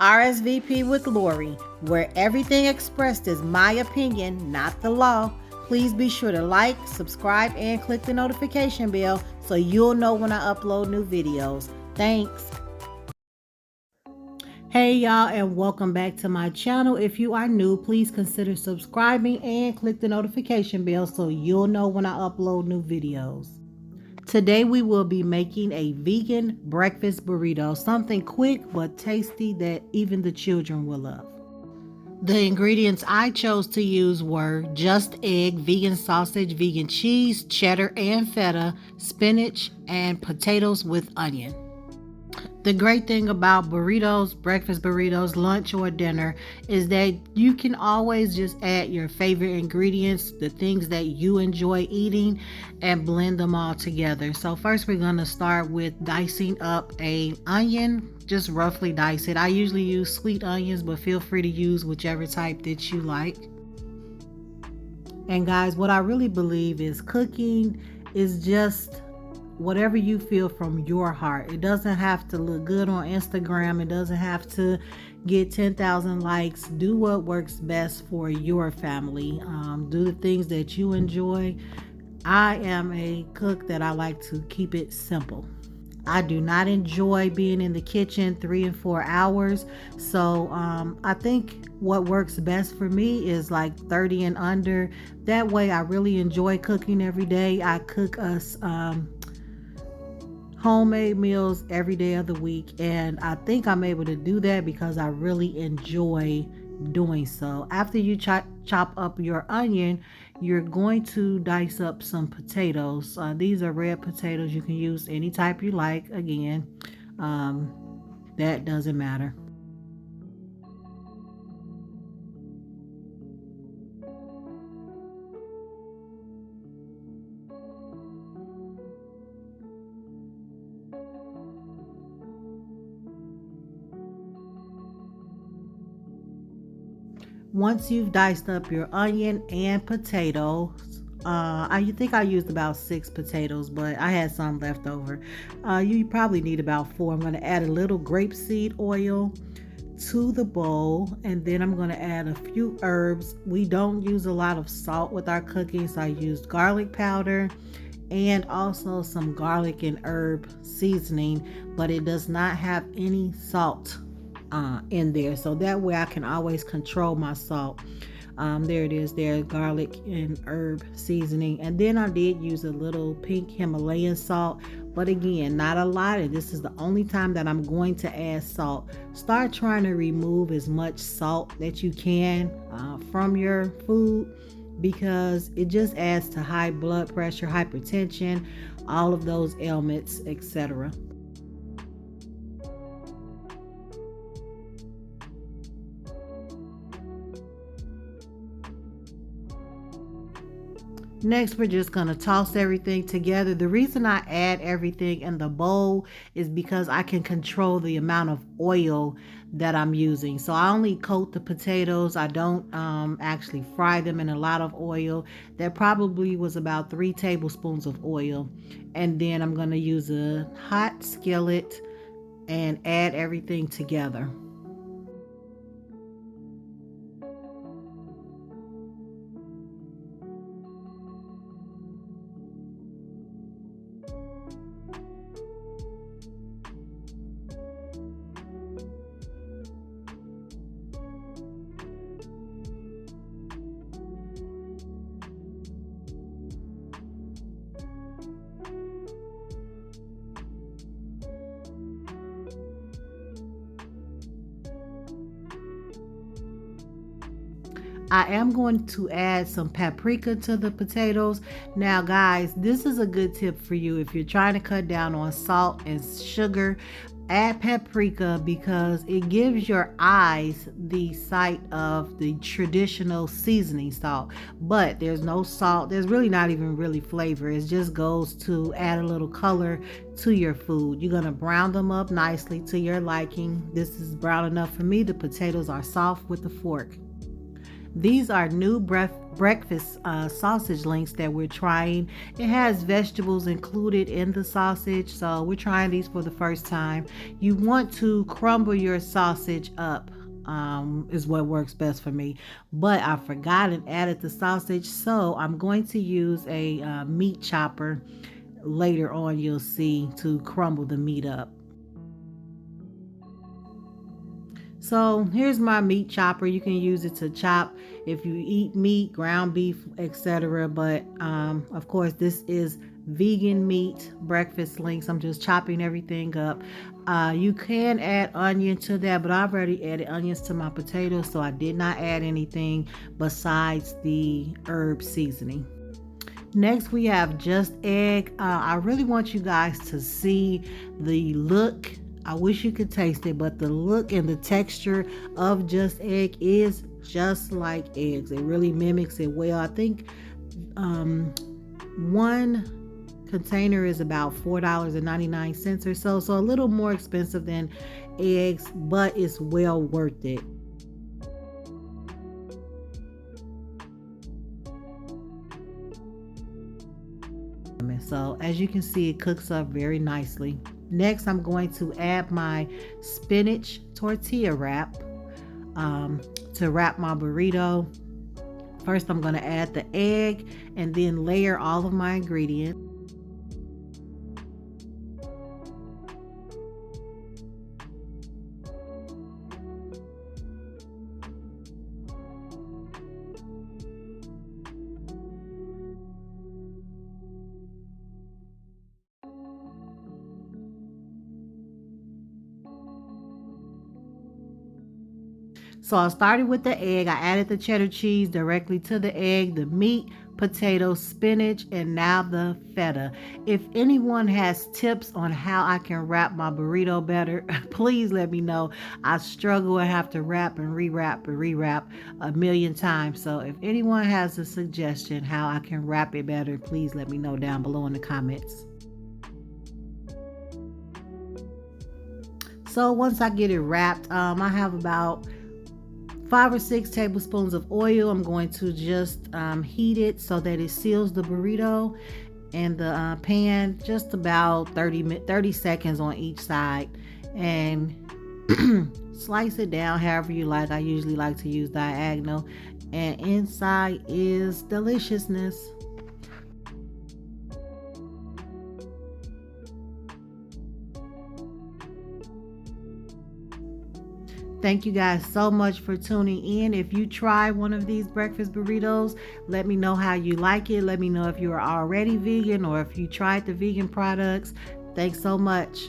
RSVP with Lori, where everything expressed is my opinion, not the law. Please be sure to like, subscribe, and click the notification bell so you'll know when I upload new videos. Thanks. Hey y'all, and welcome back to my channel. If you are new, please consider subscribing and click the notification bell so you'll know when I upload new videos. Today we will be making a vegan breakfast burrito, something quick but tasty that even the children will love. The ingredients I chose to use were just egg, vegan sausage, vegan cheese, cheddar and feta, spinach, and potatoes with onion. The great thing about burritos, breakfast burritos, lunch or dinner, is that you can always just add your favorite ingredients, the things that you enjoy eating, and blend them all together. So first we're going to start with dicing up an onion, just roughly dice it. I usually use sweet onions, but feel free to use whichever type that you like. And guys, what I really believe is cooking is just whatever you feel from your heart. It doesn't have to look good on Instagram. It doesn't have to get 10,000 likes. Do what works best for your family. Do the things that you enjoy. I am a cook that I like to keep it simple. I do not enjoy being in the kitchen 3 and 4 hours. So I think what works best for me is like 30 and under. That way I really enjoy cooking every day. I cook us homemade meals every day of the week, and I think I'm able to do that because I really enjoy doing so. After you chop up your onion, you're going to dice up some potatoes. These are red potatoes. You can use any type you like. Again, that doesn't matter. Once you've diced up your onion and potatoes, I think I used about 6 potatoes, but I had some left over. You probably need about 4. I'm going to add a little grapeseed oil to the bowl, and then I'm going to add a few herbs. We don't use a lot of salt with our cooking, so I used garlic powder and also some garlic and herb seasoning, but it does not have any salt in there, so that way I can always control my salt. There it is there, garlic and herb seasoning. And then I did use a little pink Himalayan salt, but again, not a lot, and this is the only time that I'm going to add salt. Start trying to remove as much salt that you can from your food, because it just adds to high blood pressure, hypertension, all of those ailments, etc. Next, we're just going to toss everything together. The reason I add everything in the bowl is because I can control the amount of oil that I'm using. So I only coat the potatoes. I don't actually fry them in a lot of oil. That probably was about 3 tablespoons of oil. And then I'm going to use a hot skillet and add everything together. I am going to add some paprika to the potatoes. Now guys, this is a good tip for you if you're trying to cut down on salt and sugar. Add paprika because it gives your eyes the sight of the traditional seasoning salt, but there's no salt. There's really not even really flavor. It just goes to add a little color to your food. You're going to brown them up nicely to your liking. This is brown enough for me. The potatoes are soft with the fork. These are new breakfast sausage links that we're trying. It has vegetables included in the sausage, so we're trying these for the first time. You want to crumble your sausage up. Is what works best for me, but I forgot and added the sausage, so I'm going to use a meat chopper later on. You'll see, to crumble the meat up. So here's my meat chopper. You can use it to chop if you eat meat, ground beef, etc. But of course, this is vegan meat breakfast links. I'm just chopping everything up. You can add onion to that, but I've already added onions to my potatoes, so I did not add anything besides the herb seasoning. Next, we have just egg. I really want you guys to see the look. I wish you could taste it, but the look and the texture of just egg is just like eggs. It really mimics it well. I think one container is about $4.99 or so, so a little more expensive than eggs, but it's well worth it. So as you can see, it cooks up very nicely. Next, I'm going to add my spinach tortilla wrap to wrap my burrito. First, I'm going to add the egg and then layer all of my ingredients. So I started with the egg. I added the cheddar cheese directly to the egg, the meat, potato, spinach, and now the feta. If anyone has tips on how I can wrap my burrito better, please let me know. I struggle and have to wrap and rewrap a million times. So if anyone has a suggestion how I can wrap it better, please let me know down below in the comments. So once I get it wrapped, I have about 5 or 6 tablespoons of oil. I'm going to just heat it so that it seals the burrito and the pan, just about 30 seconds on each side, and slice it down however you like. I usually like to use diagonal, and inside is deliciousness. Thank you guys so much for tuning in. If you try one of these breakfast burritos, let me know how you like it. Let me know if you are already vegan or if you tried the vegan products. Thanks so much.